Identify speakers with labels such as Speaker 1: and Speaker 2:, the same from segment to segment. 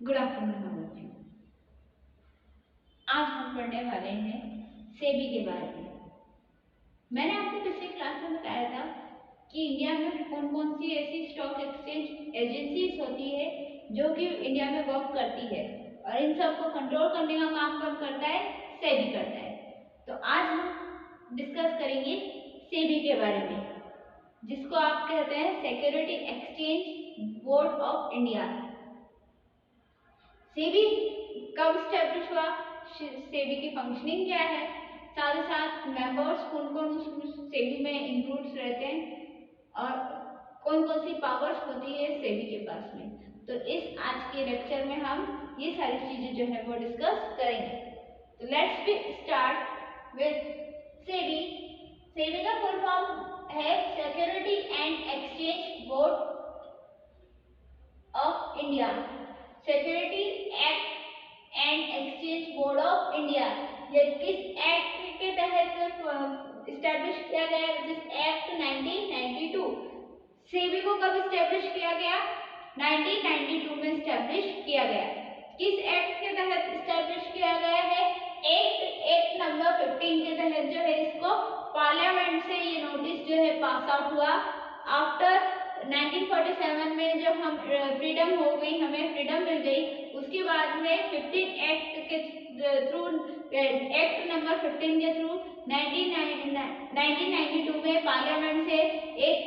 Speaker 1: Good afternoon all of you. आज हम पढ़ने वाले हैं सेबी के बारे में। मैंने आपको पिछली क्लास में बताया था कि इंडिया में कौन कौन सी ऐसी स्टॉक एक्सचेंज एजेंसीज होती है जो कि इंडिया में वर्क करती है और इन सबको कंट्रोल करने का काम कौन करता है? सेबी करता है। तो आज हम डिस्कस करेंगे सेबी के बारे में, जिसको आप कहते हैं security exchange board of India. SEBI कब स्टैब्लिश हुआ, सेबी की फंक्शनिंग क्या है, साथ ही साथ मेंबर्स कौन कौन उस सेबी में इंक्लूड रहते हैं और कौन कौन सी पावर्स होती है सेबी के पास में। तो इस आज के लेक्चर में हम ये सारी चीजें जो है वो डिस्कस करेंगे। तो let's be start with SEBI. SEBI का फुल फॉर्म है security and exchange board of India. Security act and exchange board of India ये किस एक्ट के तहत इस्टेब्लिश किया गया? जिस एक्ट 1992। सेबी को कब इस्टेब्लिश किया गया? 1992 में इस्टेब्लिश किया गया। किस एक्ट के तहत इस्टेब्लिश किया गया है? एक्ट नंबर 15 के तहत जो है इसको पार्लियामेंट से ये नोटिस जो है पास आउट हुआ। आफ्टर 1947 में जब हम फ्रीडम हो गई, हमें फ्रीडम मिल गई, उसके बाद में 15 एक्ट के थ्रू, एक्ट नंबर 15 के थ्रू 1992 में पार्लियामेंट से एक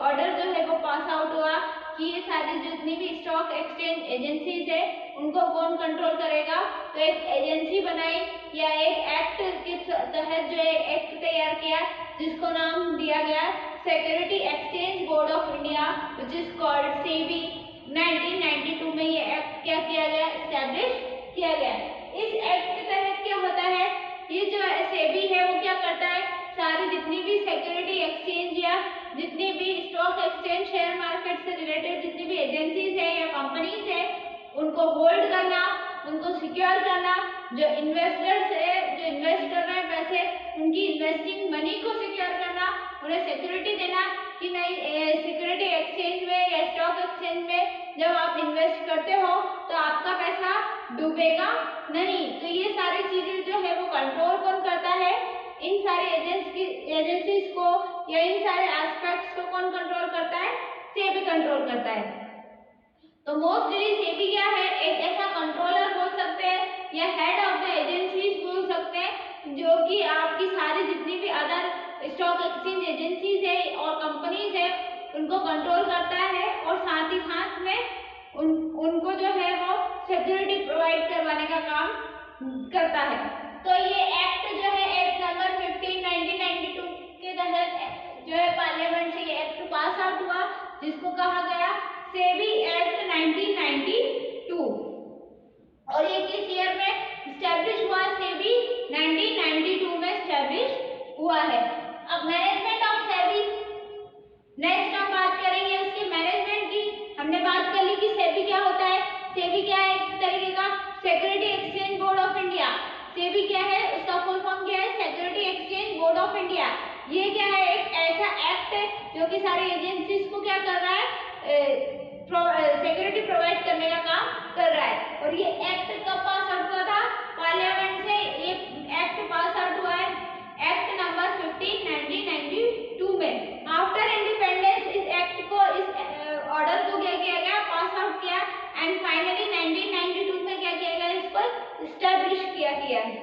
Speaker 1: ऑर्डर जो है वो पास आउट हुआ कि ये सारी जितनी भी स्टॉक एक्सचेंज एजेंसीज है उनको कौन कंट्रोल करेगा। तो एक एजेंसी बनाई या एक एक्ट के तहत जो है एक्ट तैयार किया जिसको नाम दिया गया security exchange board of India which is called SEBI. 1992 में ये एक्ट क्या किया गया? एस्टैब्लिश किया गया। इस एक्ट के तहत क्या होता है? ये जो सेबी है वो क्या करता है? सारी जितनी भी सिक्योरिटी एक्सचेंज या जितनी भी स्टॉक एक्सचेंज शेयर मार्केट से रिलेटेड जितनी भी एजेंसीज है या कंपनीज है उनको होल्ड करना, उनको सिक्योर करना, जो इन्वेस्टर्स है जो इन्वेस्ट कर रहे हैं पैसे उनकी इन्वेस्टिंग मनी को सिक्योर करना, उन्हें सिक्योरिटी देना कि नहीं सिक्योरिटी एक्सचेंज में या स्टॉक एक्सचेंज में जब आप इन्वेस्ट करते हो तो आपका पैसा डूबेगा नहीं। तो ये सारी चीजें जो है वो कंट्रोल कौन करता है? इन सारे एजेंसीज को या इन सारे एस्पेक्ट्स को कौन कंट्रोल करता है? सेबी कंट्रोल करता है। तो मोस्टली सेबी क्या है? एक ऐसा कंट्रोलर बोल सकते हैं या हेड ऑफ द एजेंसीज बोल सकते हैं जो कि आपकी सारी जितनी भी अदर स्टॉक एक्सचेंज एजेंसीज है और कंपनीज है उनको कंट्रोल करता है और साथ ही साथ में उनको जो है वो सिक्योरिटी प्रोवाइड करवाने का काम करता है। तो ये एक्ट जो है एक्ट नंबर 15 1992 के तहत जो है पार्लियामेंट से ये एक्ट पास आउट हुआ जिसको कहा गया सेबी एक्ट 1992। और ये किस ईयर में एस्टैब्लिश हुआ? सेबी 1992 में एस्टैब्लिश हुआ है। अब मैनेजमेंट ऑफ सेबी, नेक्स्ट हम बात करेंगे उसके मैनेजमेंट की। हमने बात कर ली कि सेबी क्या होता है। सेबी क्या है? एक तरीके का security exchange board of India. SEBI क्या है? उसका फुल फॉर्म क्या है? Security exchange board of India. ये क्या है? एक ऐसा एक्ट है जो कि सारी एजेंसीज को क्या कर रहा है? सिक्योरिटी प्रोवाइड करने का काम कर रहा है। और ये एक्ट कब पास आउट हुआ था? पार्लियामेंट से ये एक्ट पास आउट हुआ है एक्ट नंबर 15 1992 में। आफ्टर इंडिपेंडेंस इस एक्ट को, इस ऑर्डर को क्या किया गया? पास आउट किया एंड फाइनली 1992 में क्या किया गया? इसको एस्टैब्लिश किया गया है।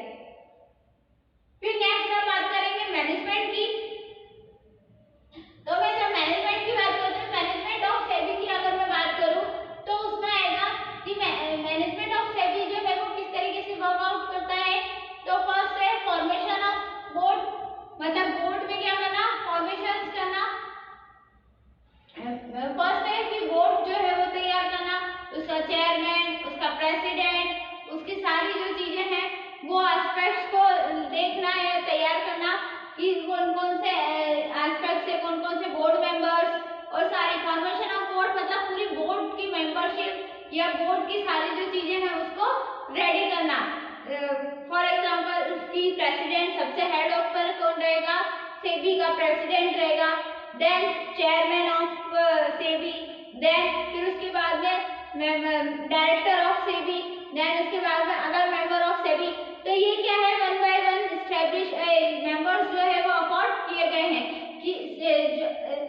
Speaker 1: फिर नेक्स्ट हम बात करेंगे मैनेजमेंट की। तो मैं जब मैनेजमेंट की बात करती हूँ, मैनेजमेंट ऑफ सेबी की अगर मैं बात करूँ तो उसमें आएगा कि मैनेजमेंट ऑफ सेबी जो है वो किस तरीके से वर्कआउट करता है। तो फर्स्ट है फॉर्मेशन ऑफ बोर्ड, मतलब बोर्ड में क्या करना? फॉर्मेशंस करना। फर्स्ट है कि बोर्ड जो है वो तैयार करना, उसका चेयरमैन, उसका प्रेसिडेंट, उसकी सारी जो चीजें हैं वो एस्पेक्ट्स को देखना या तैयार करना कि कौन कौन से एस्पेक्ट्स है, कौन कौन से बोर्ड मेंबर्स और सारी फॉर्मेशन ऑफ बोर्ड मतलब पूरी बोर्ड की मेंबरशिप या बोर्ड की सारी जो चीजें हैं उसको रेडी करना। फॉर एग्जांपल उसकी प्रेसिडेंट सबसे हेड ऑफ पर कौन रहेगा? सेबी का प्रेसिडेंट रहेगा, then chairman of SEBI, then फिर उसके बाद में डायरेक्टर ऑफ सेबी, देन उसके बाद में अदर मेंबर ऑफ सेबी। तो ये क्या है, one by one establish members जो है वो अपॉइंट किए गए हैं कि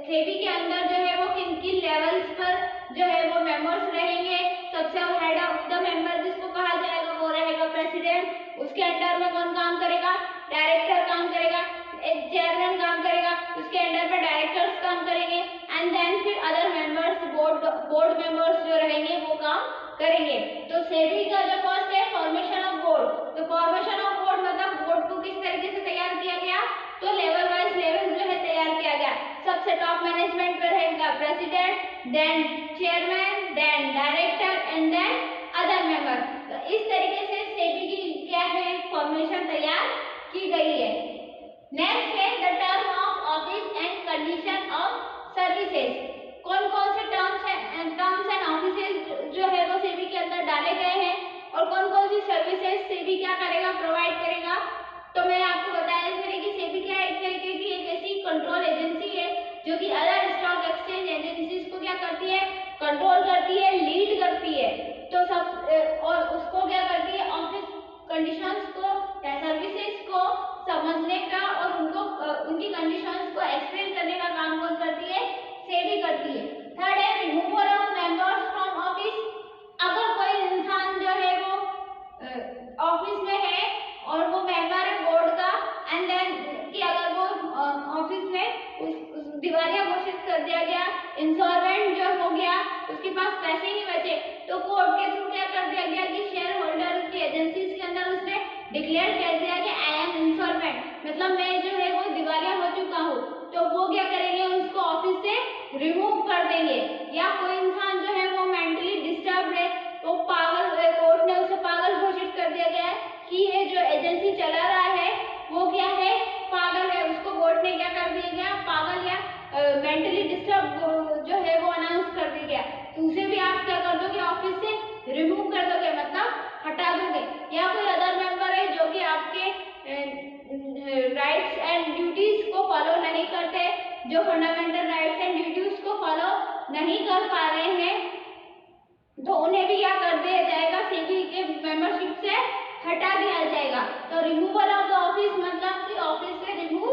Speaker 1: सेबी के अंदर जो है वो किन किन लेवल्स पर जो है वो मेंबर्स रहेंगे। सबसे हेड ऑफ द मेंबर जिसको कहा जाएगा वो रहेगा प्रेसिडेंट। उसके अंडर में कौन काम करेगा, डायरेक्टर काम करेगा, एक चेयरमैन काम करेगा, उसके अंडर में डायरेक्टर्स काम करेंगे, एंड देन फिर अदर मेंबर्स, बोर्ड मेंबर्स जो रहेंगे वो काम करेंगे। तो सेबी का जो फर्स्ट है फॉर्मेशन ऑफ बोर्ड। तो फॉर्मेशन ऑफ बोर्ड मतलब बोर्ड को किस तरीके से तैयार किया गया, तो लेवल वाइज लेवल जो है तैयार किया गया। सबसे टॉप मैनेजमेंट पे रहेगा president, then chairman, then director and then other member. तो इस तरीके से सेबी की क्या है फॉर्मेशन तैयार की गई है। नेक्स्ट है the term of office and condition of services. कौन कौन से टर्म्स एंड ऑफिसेज जो है वो सेबी के अंदर डाले गए हैं और कौन कौन सी सर्विसेज सेबी क्या करेगा, प्रोवाइड करेगा। तो मैं आपको बताया इसमें कि सेबी क्या है, एक ऐसी कंट्रोल एजेंसी है जो कि अदर स्टॉक एक्सचेंज एजेंसीज को क्या करती है, कंट्रोल करती है, लीड करती है। तो सब और उसको क्या करती है, ऑफिस कंडीशंस को या सर्विसेज को समझने का और उनको उनकी कंडीशंस को एक्सप्लेन करने का काम कौन करती है, सेबी करती है। थर्ड है removal of members from office. अगर कोई इंसान जो है वो ऑफिस में है और वो मेंबर है बोर्ड का, एंड देन कि अगर वो ऑफिस में उस दिवालिया घोषित कर दिया गया, इंसॉल्वेंट जो हो गया, उसके पास पैसे नहीं बचे, तो कोर्ट के थ्रू क्या कर दिया गया कि शेयर होल्डर की एजेंसीज के अंदर उसने डिक्लेयर कर दिया कि आई एम इंसॉल्वेंट, मतलब मैं जो है वो दिवालिया हो चुका हूँ। तो वो क्या करेंगे, उसको ऑफिस से रिमूव कर देंगे। या कोई इंसान जो है वो मेंटली डिस्टर्ब है, तो पागल, कोर्ट ने उसे पागल घोषित कर दिया गया है कि ये जो एजेंसी चला रहा है वो क्या है, पागल है। उसको कोर्ट ने क्या कर दिया गया, पागल या मेंटली डिस्टर्ब जो है वो अनाउंस कर दिया गया। तो उसे भी आप क्या कर दोगे, ऑफिस से रिमूव कर दोगे, मतलब हटा दोगे। या कोई अदर मेंबर है जो कि आपके राइट्स एंड ड्यूटीज को फॉलो नहीं करते, जो फंडामेंटल राइट्स एंड ड्यूटीज को फॉलो नहीं कर पा रहे हैं, तो उन्हें भी क्या कर दिया जाएगा, सेबी के मेंबरशिप से हटा दिया जाएगा। तो रिमूवल ऑफ द ऑफिस मतलब कि ऑफिस से रिमूव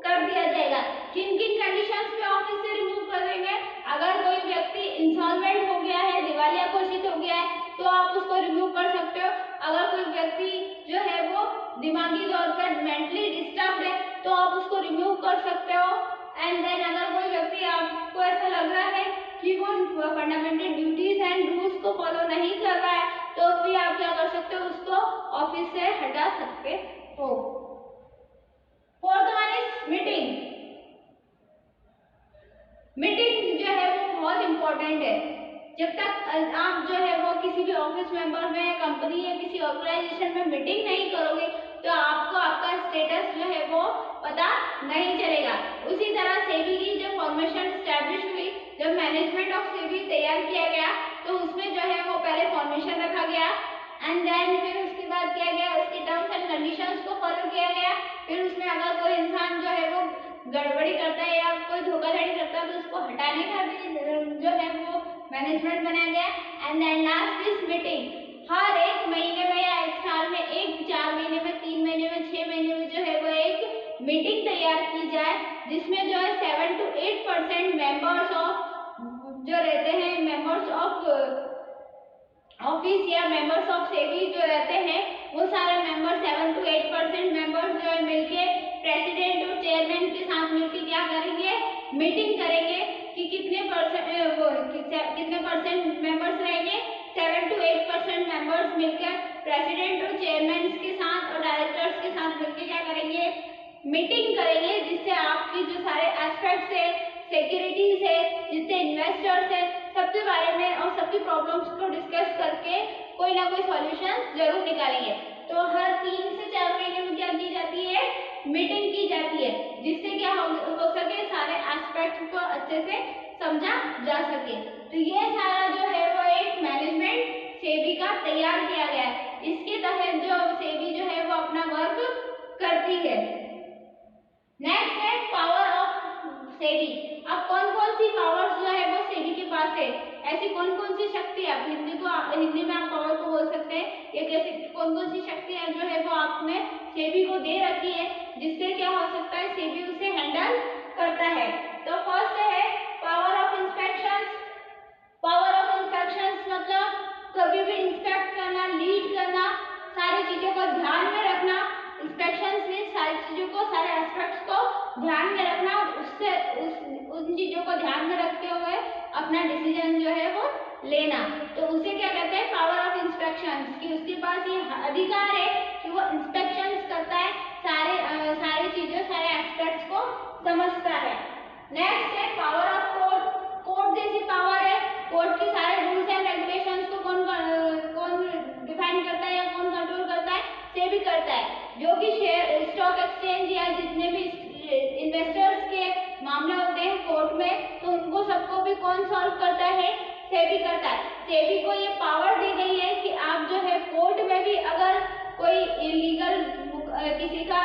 Speaker 1: कर दिया जाएगा। किन किन कंडीशंस पे ऑफिस से रिमूव कर देंगे, अगर कोई व्यक्ति इंसॉल्वेंट हो गया है, दिवालिया घोषित हो गया है, तो आप उसको रिमूव कर सकते हो। अगर कोई व्यक्ति जो है वो दिमागी तौर पर मेंटली डिस्टर्ब है, तो आप उसको रिमूव कर सकते हो। एंड देन अगर कोई व्यक्ति आपको ऐसा लग रहा है कि वो फंडामेंटल ड्यूटीज एंड रूल्स को फॉलो नहीं कर रहा है, तो भी आप क्या कर सकते हो, उसको ऑफिस से हटा सकते हो। Fourth one is meeting. Meeting जो है वो बहुत इंपॉर्टेंट है। जब तक आप जो है वो किसी भी ऑफिस मेंबर में, कंपनी या किसी ऑर्गेनाइजेशन में मीटिंग नहीं करोगे, तो आपको आपका स्टेटस जो है वो पता नहीं चलेगा। उसी तरह सेबी की जब फॉर्मेशन स्टैब्लिश हुई, जब मैनेजमेंट ऑफ सेबी तैयार किया गया, तो उसमें जो है वो पहले फॉर्मेशन रखा गया, एंड देन फिर उसके बाद किया गया, उसकी टर्म्स एंड कंडीशंस को फॉलो किया गया। फिर उसमें अगर कोई इंसान जो है वो गड़बड़ी करता है या कोई धोखाधड़ी करता है, तो उसको हटाने का भी जो है वो मैनेजमेंट बनाया गया। And then last is meeting. हर एक महीने में या एक साल में, एक 4 महीने में, 3 महीने में, 6 महीने में जो है वो एक मीटिंग तैयार की जाए, जिसमें जो है 7 to 8% मेंबर्स ऑफ जो रहते हैं, मेंबर्स ऑफ ऑफिस या मेंबर्स ऑफ सेबी जो रहते हैं, वो सारे मेंबर 7 to 8% मेंबर्स जो है मिलके प्रेसिडेंट और चेयरमैन के साथ मिलके क्या करेंगे, मीटिंग करेंगे कि कितने परसेंट मेंबर्स रहेंगे। 7 to 8% मेंबर्स मिलकर प्रेसिडेंट और चेयरमैन के साथ और डायरेक्टर्स के साथ मिलकर क्या करेंगे, मीटिंग करेंगे, जिससे आपकी जो सारे एस्पेक्ट्स है, सिक्योरिटीज है, जितने इन्वेस्टर्स है, सबके बारे में और सबकी प्रॉब्लम्स को डिस्कस करके कोई ना कोई सॉल्यूशन जरूर निकालेंगे। तो हर 3 से 4 महीने में क्या की जाती है, मीटिंग की जाती है, जिससे क्या हो सके, सारे एस्पेक्ट्स को अच्छे से समझा जा सके। तो ये सारा जो है वो एक मैनेजमेंट सेबी का तैयार किया गया है। इसके तहत जो सेबी जो है वो अपना वर्क करती है। नेक्स्ट है पावर ऑफ सेबी। अब कौन कौन सी पावर्स जो है वो सेबी के पास से ऐसी कौन कौन सी शक्तियाँ, हिंदी में आप पावर को बोल सकते हैं, ये कैसे कौन कौन सी शक्तियाँ जो है वो आपने सेबी को दे रखी है, जिससे क्या हो सकता है सेबी उसे हैंडल करता है। तो फर्स्ट है power of inspections. Power of inspections मतलब कभी भी इंस्पेक्ट करना, लीड करना, सारी चीजों को ध्यान में रखना। इंस्पेक्शंस में सारी चीजों को, सारे एस्पेक्ट्स को ध्यान में रखना, उससे उन चीजों को ध्यान में रखते हुए अपना डिसीजन जो है वो लेना। तो उसे क्या कहते हैं, पावर ऑफ इंस्पेक्शंस, कि उसके पास ये अधिकार है कि वो इंस्पेक्शंस करता है, सारी चीजों, सारे एस्पेक्ट्स को समझता है। नेक्स्ट है पावर ऑफ कोर्ट। कोर्ट जैसी पावर है, कोर्ट के सारे रूल्स एंड रेगुलेशंस को कौन डिफाइन करता है या कौन कंट्रोल करता है, सेबी करता है। जो कि शेयर, स्टॉक एक्सचेंज या जितने भी इन्वेस्टर्स के मामले होते हैं कोर्ट में, तो उनको सबको भी कौन सॉल्व करता है, सेबी करता है। सेबी को ये पावर दी गई है कि आप जो है कोर्ट में भी अगर कोई इलीगल किसी का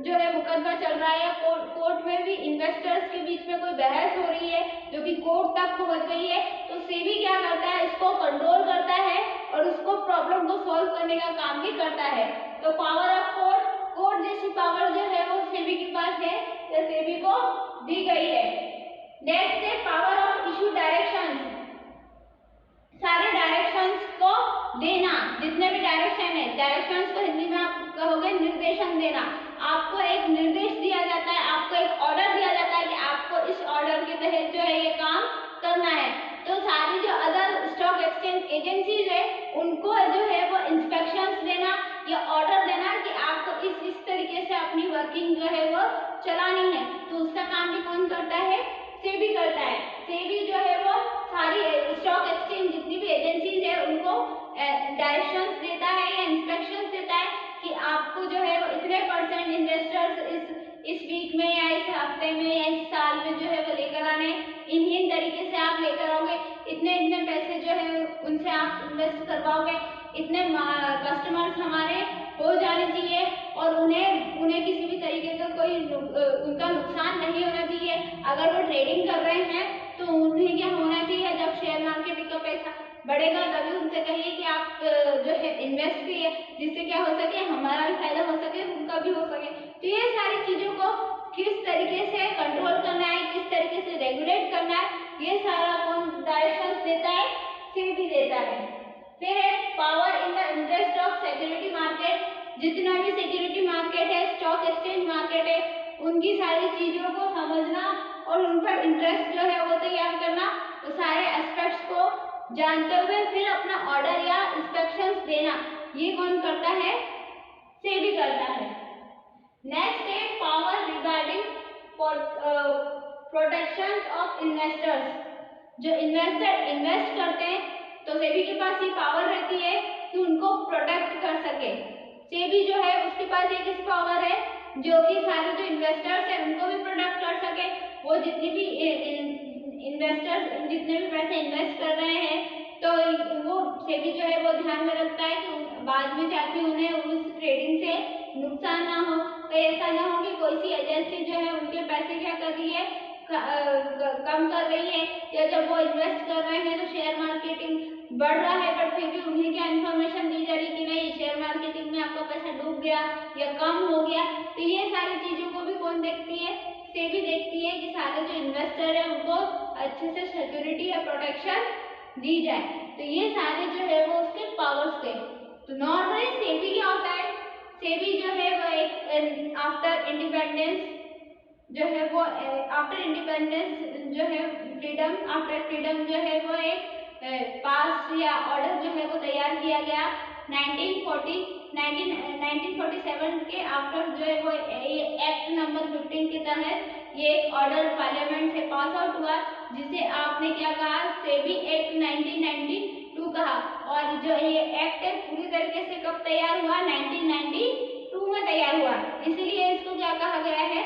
Speaker 1: जो है मुकदमा चल रहा है या कोर्ट में भी इन्वेस्टर्स के बीच में कोई बहस हो रही है जो कि कोर्ट तक पहुंच गई है, तो सेबी क्या करता है, इसको कंट्रोल करता है और उसको प्रॉब्लम को सॉल्व करने का काम भी करता है। तो पावर ऑफ कोर्ट जैसी पावर जो है वो सेबी के पास है, या सेबी को दी गई है। नेक्स्ट है पावर ऑफ इशू डायरेक्शंस। सारे डायरेक्शंस को देना, जितने भी डायरेक्शन है, डायरेक्शंस को हिंदी में आप कहोगे निर्देशन देना। आपको एक निर्देश दिया जाता है, आपको एक ऑर्डर दिया जाता है कि आपको इस ऑर्डर के तहत जो है ये काम करना है। तो सारी जो अदर स्टॉक एक्सचेंज एजेंसीज है उनको जो है वो इंस्पेक्शंस देना या ऑर्डर देना कि आपको इस तरीके से अपनी वर्किंग जो है वो चलानी है। तो उसका काम भी कौन करता है, सेबी करता है। सेबी जो है वो सारी स्टॉक एक्सचेंज जितनी भी एजेंसीज है उनको डायरेक्शंस देता है या इंस्ट्रक्शंस देता है कि आपको जो है वो इतने परसेंट इन्वेस्टर्स इस वीक में या इस हफ्ते में या इस साल में जो है वो लेकर आने, इन तरीके से आप लेकर आओगे, इतने पैसे जो है उनसे आप इन्वेस्ट करवाओगे, इतने कस्टमर्स हमारे हो जाने चाहिए और उन्हें किसी भी तरीके का कोई उनका नुकसान नहीं होना चाहिए। अगर वो ट्रेडिंग कर रहे हैं तो उन्हें क्या होना चाहिए, जब शेयर मार्केट का पैसा बढ़ेगा तभी उनसे कहिए कि आप जो है इन्वेस्ट कीजिए, जिससे क्या हो सके, हमारा भी फायदा हो सके, उनका भी हो सके। तो ये सारी चीजों को किस तरीके से कंट्रोल करना है, किस तरीके से रेगुलेट करना है, ये सारा कौन डायरेक्शंस देता है, सेबी देता है। फिर है power in the interest of security market. जितना भी सिक्योरिटी मार्केट है, स्टॉक एक्सचेंज मार्केट है, उनकी सारी चीजों को समझना और उन पर इंटरेस्ट जो है वो तैयार करना, वो सारे एस्पेक्ट्स को जानते हुए फिर अपना ऑर्डर या इंस्ट्रक्शंस देना, ये कौन करता है, सेबी करता है। नेक्स्ट है power regarding protection of investors. जो इन्वेस्टर इन्वेस्ट करते हैं तो सेबी के पास ये पावर रहती है कि उनको प्रोटेक्ट कर सके। सेबी जो है उसके पास एक इस पावर है जो कि सारे जो इन्वेस्टर्स हैं उनको भी प्रोटेक्ट कर सके। वो जितनी भी इन्वेस्टर्स जितने भी पैसे इन्वेस्ट कर रहे हैं तो वो सेबी जो है वो ध्यान में रखता है कि बाद में जाके उन्हें उस ट्रेडिंग से नुकसान ना हो। तो ऐसा ना हो कि कोई सी एजेंसी जो है उनके पैसे क्या कर रही है, कम कर रही है, या जब वो इन्वेस्ट कर रहे हैं तो शेयर मार्केटिंग बढ़ रहा है बट फिर भी उन्हें क्या इन्फॉर्मेशन दी जा रही कि नहीं, शेयर मार्केटिंग में आपका पैसा डूब गया या कम हो गया। तो ये सारी चीजों को भी कौन देखती है, सेबी देखती है कि सारे जो इन्वेस्टर है उनको अच्छे से सिक्योरिटी या प्रोटेक्शन दी जाए। तो ये सारे जो है वो उसके पावर्स थे। तो नॉर्मली सेबी क्या होता है, सेबी जो है वो एक आफ्टर इंडिपेंडेंस जो है वो आफ्टर इंडिपेंडेंस जो है फ्रीडम, आफ्टर फ्रीडम जो है वो एक पास या ऑर्डर जो है वो तैयार किया गया 1947 के आफ्टर जो है वो एक्ट नंबर 15 के तहत ये एक ऑर्डर पार्लियामेंट से पास आउट हुआ, जिसे आपने क्या कहा, सेबी एक्ट 1992 कहा। और जो ये एक्ट है पूरी तरीके से कब तैयार हुआ, 1992 में तैयार हुआ, इसीलिए इसको क्या कहा गया है,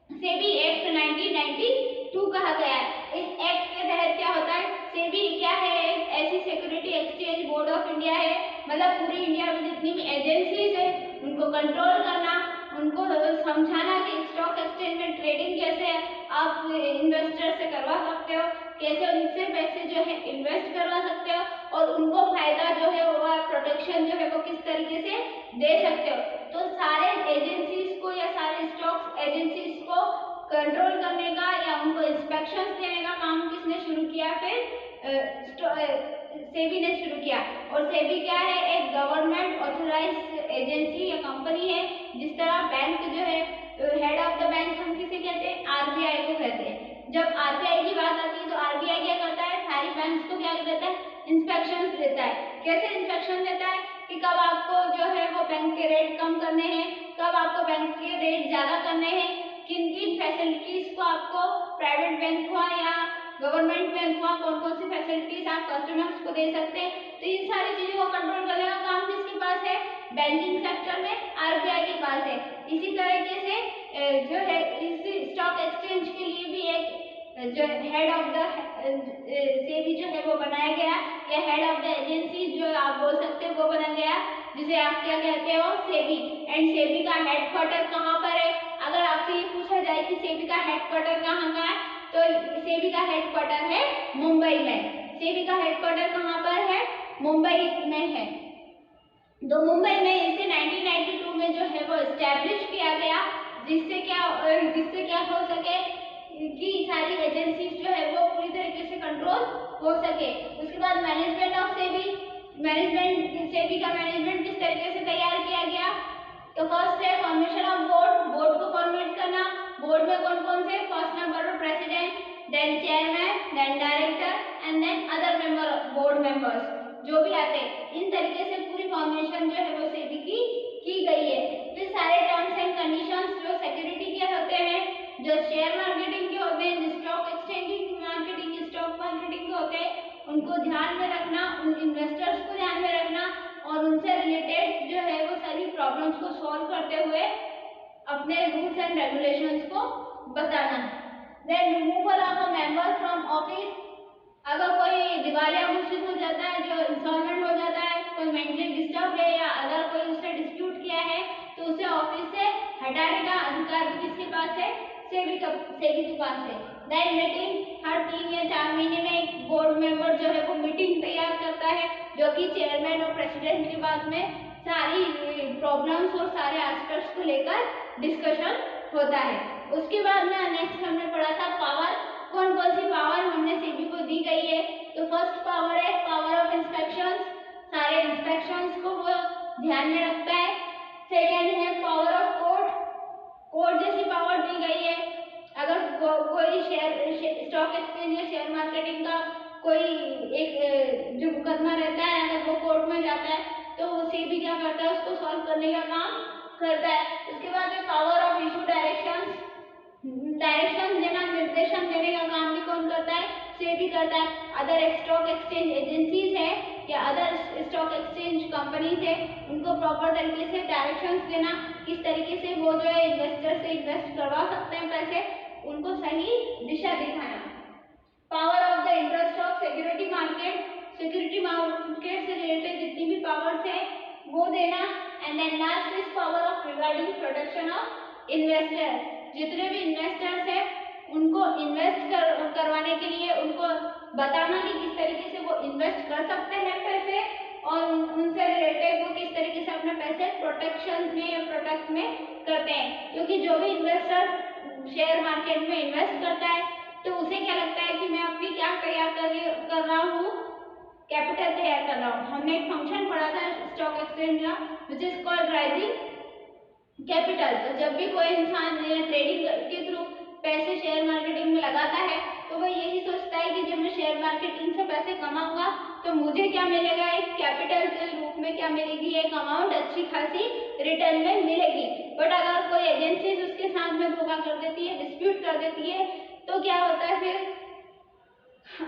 Speaker 1: सेबी एक्ट 1992 कहा गया है। इस एक्ट के तहत क्या होता है, सेबी क्या है, एक ऐसी security exchange board of India है, मतलब पूरी इंडिया में जितनी भी एजेंसीज है उनको कंट्रोल करना, उनको समझाना कि स्टॉक एक्सचेंज में ट्रेडिंग कैसे है, आप इन्वेस्टर से करवा सकते हो, कैसे उनसे पैसे जो है इन्वेस्ट करवा सकते हो और उनको फायदा जो है वो प्रोटेक्शन जो है वो किस तरीके से दे सकते हो। तो सारे एजेंसीज को या सारे स्टॉक एजेंसीज को कंट्रोल करने का या उनको इंस्पेक्शंस देने का काम किसने शुरू किया? फिर सेबी ने शुरू किया। और सेबी क्या है? एक गवर्नमेंट ऑथराइज्ड एजेंसी या कंपनी है। जिस तरह बैंक जो है हेड ऑफ द बैंक हम किसे कहते हैं? आरबीआई को कहते हैं। जब आरबीआई की बात आती है तो आरबीआई क्या करता है? सारी बैंक्स को क्या देता है? इंस्पेक्शंस देता है। कैसे इंस्पेक्शन देता है? कि कब आपको जो है वो बैंक के रेट कम करने हैं, कब आपको बैंक के रेट ज्यादा करने हैं, किन किन फैसिलिटीज को आपको प्राइवेट बैंक हुआ या गवर्नमेंट बैंक हुआ कौन कौन सी फैसिलिटीज आप कस्टमर्स को दे सकते हैं। तो इन सारी चीजों को कंट्रोल करने का काम किसके पास है? बैंकिंग सेक्टर में आरबीआई के पास है। इसी तरीके से जो है इस स्टॉक एक्सचेंज के लिए भी एक जो हेड ऑफ द सेबी जो है वो बनाया गया या हेड ऑफ द एजेंसी जो आप बोल सकते हो वो बना गया, जिसे आप क्या कहते हो? सेबी। एंड सेबी का हेडक्वार्टर कहाँ पर है? अगर आपसे ये पूछा जाए कि सेबी का हेडक्वार्टर कहाँ का है तो सेबी का हेडक्वार्टर है मुंबई में। सेबी का हेडक्वार्टर कहाँ पर है? मुंबई में है। तो मुंबई में इसे 1992 में जो है वो एस्टैब्लिश किया गया, जिससे क्या हो सके कि सारी एजेंसीज जो है वो पूरी तरीके से कंट्रोल हो सके। उसके बाद मैनेजमेंट ऑफ सेबी, सेबी का मैनेजमेंट किस तरीके से तैयार किया गया? तो फर्स्ट है फॉर्मेशन ऑफ बोर्ड को फॉर्मेट करना। बोर्ड में कौन कौन से? फर्स्ट नंबर पर president, then chairman, then director and then other member board members जो भी आते हैं। इन तरीके से पूरी फॉर्मेशन जो है वो सेबी की गई है। फिर सारे टर्म्स एंड कंडीशंस जो सिक्योरिटी के होते हैं, जो शेयर मार्केटिंग के होते हैं, जो stock exchanging marketing, stock marketing के होते हैं, उनको ध्यान में रखना, उन इन्वेस्टर्स को ध्यान में रखना और उनसे रिलेटेड जो है वो सारी प्रॉब्लम्स को सॉल्व करते हुए अपने रूल्स एंड रेगुलेशंस को बताना। Then removal of a member from office, अगर कोई दिवालिया घोषित हो जाता है, जो इंसॉल्वेंट हो जाता है, कोई मेंटली डिस्टर्ब है या अगर कोई उसने डिस्प्यूट किया है तो उसे ऑफिस से हटाने का अधिकार भी किसके पास है? सेबी के पास है। देन मीटिंग, हर 3 या 4 महीने में एक बोर्ड मेंबर जो है वो मीटिंग तैयार करता है, जो कि चेयरमैन और प्रेसिडेंट के बाद में सारी प्रॉब्लम्स और सारे एस्पेक्ट्स को लेकर डिस्कशन होता है। उसके बाद में नेक्स्ट हमने पढ़ा था पावर, कौन कौन सी पावर हमने सेबी को दी गई है। तो फर्स्ट पावर है पावर ऑफ इंस्पेक्शंस, सारे इंस्पेक्शंस को वो ध्यान में रखता है। सेकेंड है पावर ऑफ कोर्ट जैसी पावर दी गई है। अगर कोई स्टॉक एक्सचेंज या शेयर मार्केटिंग का कोई एक जो मुकदमा रहता है, अगर वो कोर्ट में जाता है तो वो सेबी क्या करता है? उसको सॉल्व करने का काम करता है। उसके बाद में पावर ऑफ इशू डायरेक्शंस देना, निर्देशन देने का काम भी कौन करता है? सेबी करता है। अदर स्टॉक एक्सचेंज एजेंसीज है या अदर स्टॉक एक्सचेंज कंपनीज है, उनको प्रॉपर तरीके से डायरेक्शंस देना, किस तरीके से वो जो है इन्वेस्टर से इन्वेस्ट करवा सकते हैं पैसे, उनको सही दिशा दिखाना। Power of the interest of security market से रिलेटेड जितनी भी पावर्स है वो देना। And then last is power of regarding protection of investor, जितने भी इन्वेस्टर्स हैं उनको इन्वेस्ट करवाने के लिए उनको बताना कि किस तरीके से वो इन्वेस्ट कर सकते हैं पैसे और उनसे रिलेटेड वो किस तरीके से अपने पैसे प्रोटेक्शन में या प्रोटेक्ट में करते हैं। क्योंकि जो भी इन्वेस्टर शेयर मार्केट में इन्वेस्ट करता है तो उसे क्या लगता है कि मैं अपनी क्या तैयार कर रहा हूँ? कैपिटल तैयार कर रहा हूँ। हमने एक फंक्शन पढ़ा था स्टॉक एक्सचेंज का which is called rising capital. तो जब भी कोई इंसान ट्रेडिंग के थ्रू पैसे शेयर मार्केटिंग में लगाता है तो वह यही सोचता है कि जब मैं शेयर मार्केटिंग से पैसे कमाऊंगा तो मुझे क्या मिलेगा? एक कैपिटल के रूप में क्या मिलेगी? एक अमाउंट अच्छी खासी रिटर्न में मिलेगी। बट अगर कोई एजेंसी उसके साथ में धोखा कर देती है, डिस्प्यूट कर देती है, तो क्या होता है? फिर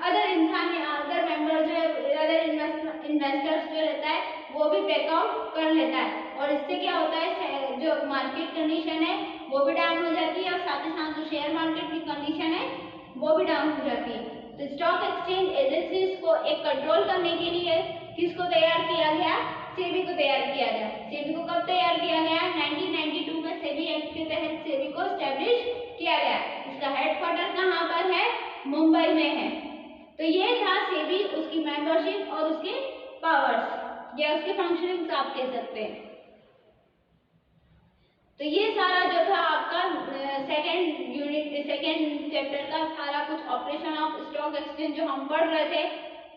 Speaker 1: अदर इंसान या अदर मेंबर जो है, अदर इन्वेस्टर्स जो रहता है वो भी बैकआउट कर लेता है और इससे क्या होता है? जो मार्केट कंडीशन है वो भी डाउन हो जाती है और साथ ही साथ जो शेयर मार्केट की कंडीशन है वो भी डाउन हो जाती है। तो स्टॉक एक्सचेंज एजेंसीज को एक कंट्रोल करने के लिए किसको तैयार किया गया? सेबी को तैयार किया गया। सेबी को कब तैयार किया गया? 1992 में सेबी एक्ट के तहत सेबी को एस्टैब्लिश किया गया। इसका हेडक्वार्टर मुंबई में है। तो ये था सेबी, उसकी मेंबरशिप और उसके पावर्स या उसके फंक्शनिंग आप कह सकते हैं। तो ये सारा जो था आपका सेकेंड चैप्टर का सारा कुछ ऑपरेशन ऑफ स्टॉक एक्सचेंज जो हम पढ़ रहे थे,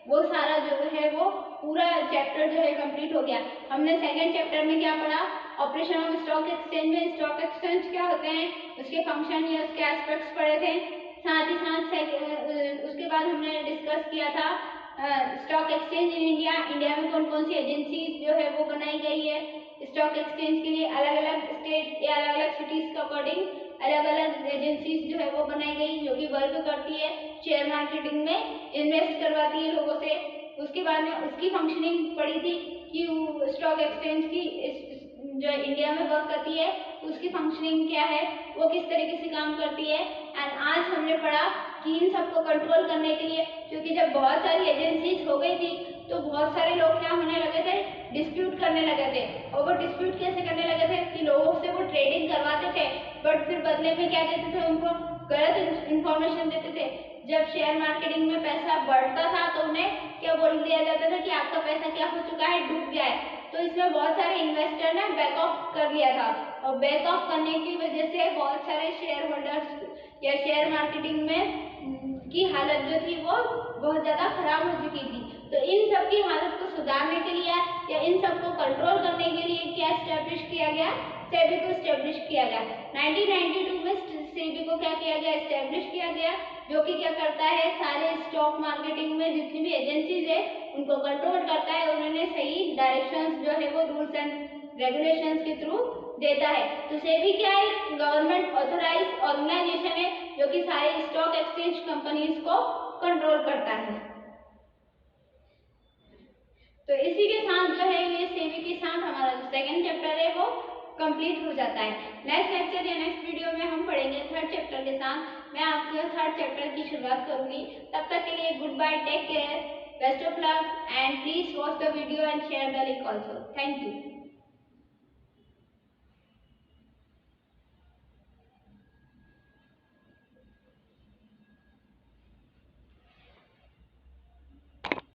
Speaker 1: वो सारा जो है वो पूरा चैप्टर जो है कंप्लीट हो गया। हमने सेकेंड चैप्टर में क्या पढ़ा, ऑपरेशन ऑफ स्टॉक एक्सचेंज में स्टॉक एक्सचेंज क्या होते हैं, उसके फंक्शन या उसके एस्पेक्ट्स पढ़े थे। साथ ही साथ उसके बाद हमने डिस्कस किया था stock exchange in India, India में कौन कौन सी एजेंसीज जो है वो बनाई गई है स्टॉक एक्सचेंज के लिए, अलग अलग स्टेट या अलग अलग सिटीज के अकॉर्डिंग अलग अलग एजेंसीज जो है वो बनाई गई जो कि वर्क करती है शेयर मार्केटिंग में, इन्वेस्ट करवाती है लोगों से। उसके बाद में उसकी फंक्शनिंग पड़ी थी कि स्टॉक एक्सचेंज की जो इंडिया में वर्क करती है उसकी फंक्शनिंग क्या है, वो किस तरीके से काम करती है। एंड आज हमने पढ़ा कि इन सबको कंट्रोल करने के लिए, क्योंकि जब बहुत सारी एजेंसीज हो गई थी तो बहुत सारे लोग क्या होने लगे थे, डिस्प्यूट करने लगे थे। और वो डिस्प्यूट कैसे करने लगे थे कि लोगों से वो ट्रेडिंग करवाते थे बट फिर बदले में क्या देते थे, उनको गलत इन्फॉर्मेशन देते थे। जब शेयर मार्केटिंग में पैसा बढ़ता था तो उन्हें क्या बोल दिया जाता था कि आपका पैसा क्या हो चुका है, डूब गया है। तो इसमें बहुत सारे इन्वेस्टर ने बैक ऑफ कर लिया था और बैक ऑफ करने की वजह से बहुत सारे शेयर होल्डर्स या शेयर मार्केटिंग में की हालत जो थी वो बहुत ज़्यादा खराब हो चुकी थी। तो इन सब की हालत को सुधारने के लिए या इन सबको कंट्रोल करने के लिए क्या एस्टेब्लिश किया गया, सेबी को एस्टेब्लिश किया गया। 1992 में सेबी को क्या किया गया, एस्टेब्लिश किया गया, जो कि क्या करता है, सारे स्टॉक मार्केटिंग में जितनी भी एजेंसीज है उनको कंट्रोल करता है। उन्होंने सही डायरेक्शंस जो है वो रूल्स एंड रेगुलेशंस के थ्रू देता है। तो सेबी क्या है, गवर्नमेंट ऑथराइज ऑर्गेनाइजेशन है जो कि सारे स्टॉक एक्सचेंज कंपनीज को कंट्रोल करता है। तो इसी के साथ जो है ये सेबी के साथ हमारा जो सेकंड चैप्टर है वो कंप्लीट हो जाता है। नेक्स्ट लेक्चर या नेक्स्ट वीडियो में हम पढ़ेंगे थर्ड चैप्टर के साथ। मैं आपके थर्ड चैप्टर की शुरुआत करूंगी। तब तक के लिए goodbye, take care, best of luck and please watch the video and share the link also. Thank you.